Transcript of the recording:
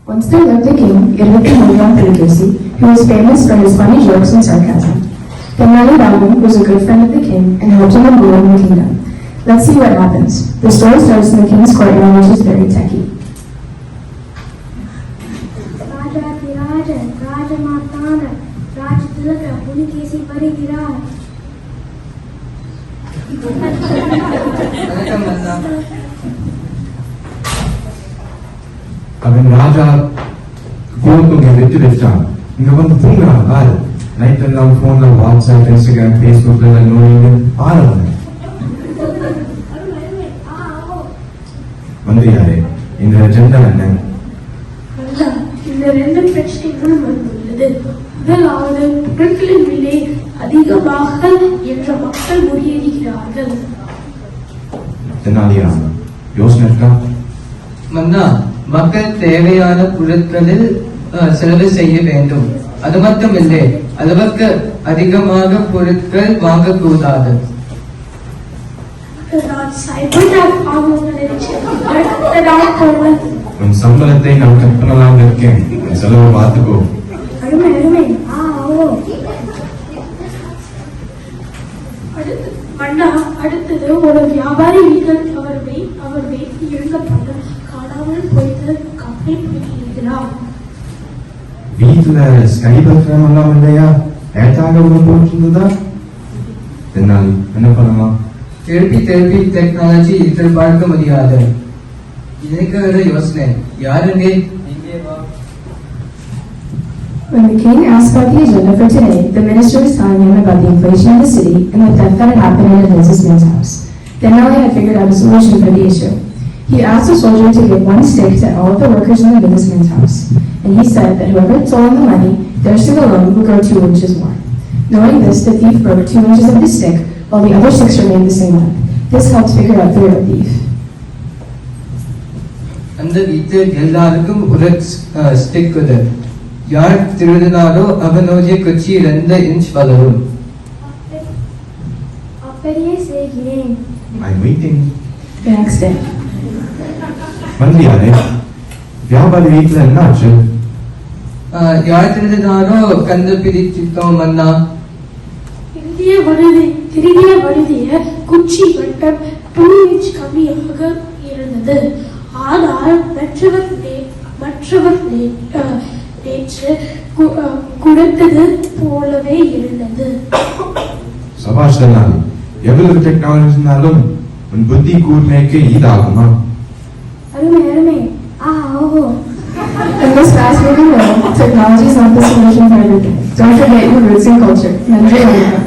Once there lived a king, Irviti Mulyan Pulikesi, who was famous for his funny jokes and sarcasm. Tenali Raman was a good friend of the king and helped him in ruling the kingdom. Let's see what happens. The story starts in the king's courtyard, which is very techy. அவன் ராஜா கோத்துங்க வெற்றி வச்சான். இங்க வந்து தூங்குறான் பாரு. Night எல்லாம் போன்ல WhatsApp, Instagram, பேஸ்புக்ல நோயின்னு பாருங்க. மந்திரியாரே, இந்த அஜெண்டா என்ன? இந்த ரெண்டு பிரச்சனைகள் வந்துள்ளது. முதலாவது, பொருட்களின் விலை அதிகமாக என்ற மக்கள் முறியடிக்கிறார்கள். தெனாலிராமன், யோசனை இருக்கா? மன்னா, மக்கள் தேவையான பொருட்களில் செலவு செய்ய வேண்டும். அது மட்டுமில்லை, அளவுக்கு அதிகமாக பொருட்கள் வாங்கக்கூடாது. உன் சம்பளத்தை நான் கட் பண்ணலாம் இருக்கேன். செலவு பார்த்துக்கோ. அடுத்தது ஒரு வியாபாரி வீட்டில் அவர் வீட்டில் இழக்கப்பட்ட காணாமல் போய்த்து கம்ப்ளைண்ட் பண்ணியிருக்கிறார். வீட்டுல ஸ்கைபர் ஃபேம் எல்லாம் இல்லையா? ஏட்டாக ஒன்று போட்டிருந்ததா? என்னால் என்ன பண்ணலாம்? திருப்பி டெக்னாலஜி எதிர்பார்க்க முடியாது. எனக்கு ஒரு யோசனை. யாருங்க இங்கே வா. When the king asked about the agenda for today, the minister was telling him about the inflation in the city and the theft that had happened in a businessman's house. Denali had figured out a solution for the issue. He asked a soldier to give one stick to all of the workers in the businessman's house, and he said that whoever had stolen the money, their stick alone would grow 2 inches more. Knowing this, the thief broke 2 inches of his stick, while the other sticks remained the same length. This helped figure out the real thief. அந்த வீட்டில் எல்லாருக்கும் ஒரு stick உண்டு. யார் திருடினாரோ அவனுடைய குச்சி 2 inch வளரும். அப்படியே செய்கிறேன். I'm waiting. The next day. மந்திரியாரே, வியாபாரி வீட்டுல என்ன ஆச்சு? யார் திருடினாரோ கண்டுபிடிச்சிட்டோம் மன்னா. திருடிய வருதிய குச்சி வட்டம் 2 இன்ச் கம்மியாக இருந்தது. ஆனால் மற்றவர் நேற்று கொடுத்தது போலவே இருந்தது. சபாஷ் தெனாலி, எவ்வளவு டெக்னாலஜி இருந்தாலும் உன் புத்தி கூர்மைக்கு ஈடாகுமா? அருமை. ஓஹோ. In this fast-moving world, technology is not the solution for everything. Don't forget your roots and culture. Nandri Alika.